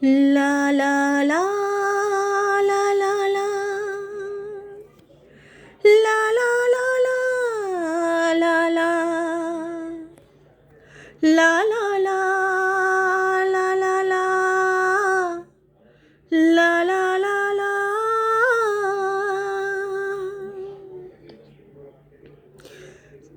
La la la la la la la la la la la la la la la la la la la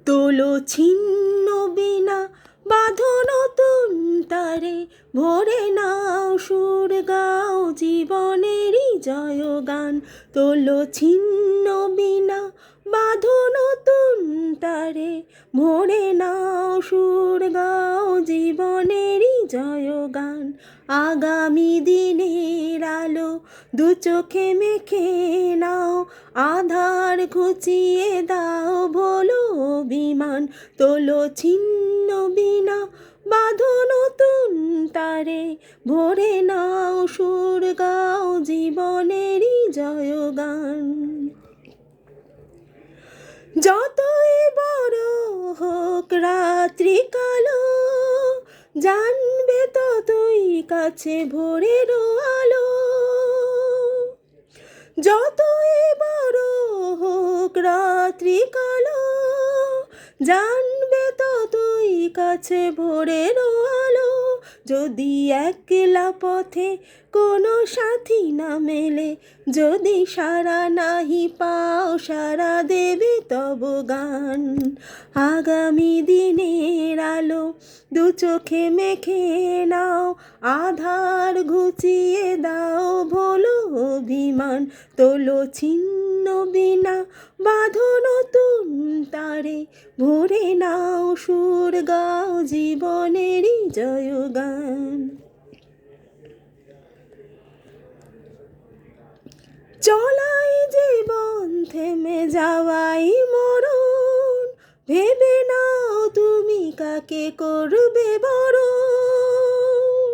তোলো ছিন্ন বিনা বাঁধো নতুন তারে ভরে নাও সুর গাও জীবনেরই জয়গান। তোলো ছিন্ন বিনা বাঁধো নতুন তারে ভরে নাও সুর গাও জীবনেরই জয়গান। আগামী দিনের আলো দু চোখে মেখে নাও, আধার ঘুচিয়ে দাও ভোলো অভিমান। তোলো ছিন্ন বিনা বাঁধো নতুন তারে ভরে নাও সুর গাও জীবনেরই জয়গান। যতই বড় হোক রাত্রি কালো, জানবে ততই কাছে ভোরের আলো। যতই বড় হোক রাত্রি কালো, জানবে ততই কাছে ভোরের আলো। যদি একলা পথে কোনো সাথী না মেলে, যদি সারা নাহি পাও সারা দেবে তব গান। আগামী দিনের আলো দু চোখে মেখে নাও, আধার ঘুচিয়ে দাও ভোলো অভিমান। তোলো ছিন্ন বিনা বাঁধো নতুন তারে ভরে নাও সুর গাও জীবনেরই জয়গান। চলাই জীবন থেমে যাওয়াই মরণ, ভেবে নাও তুমি কাকে করবে বরণ।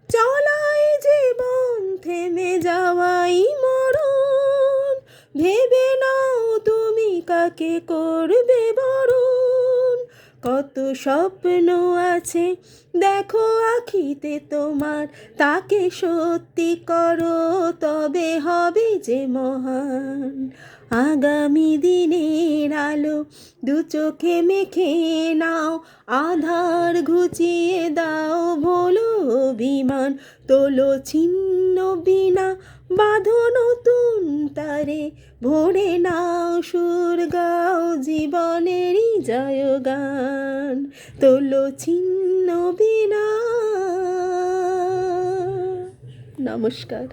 চলাই জীবন থেমে যাওয়াই মরণ, ভেবে নাও তুমি কাকে করবে বরণ। কত স্বপ্ন আছে দেখো আখিতে তোমার, তাকে সত্যি করো তবে হবে যে মহান। আগামী দিনের আলো দু চোখে মেখে নাও, আধার ঘুচিয়ে দাও ভোলো অভিমান। তোলো ছিন্ন বিনা বাঁধো নতুন তারে ভরে নাও সুর গাও জীবনেরই জয়গান। তোলো ছিন্ন বিনা। নমস্কার।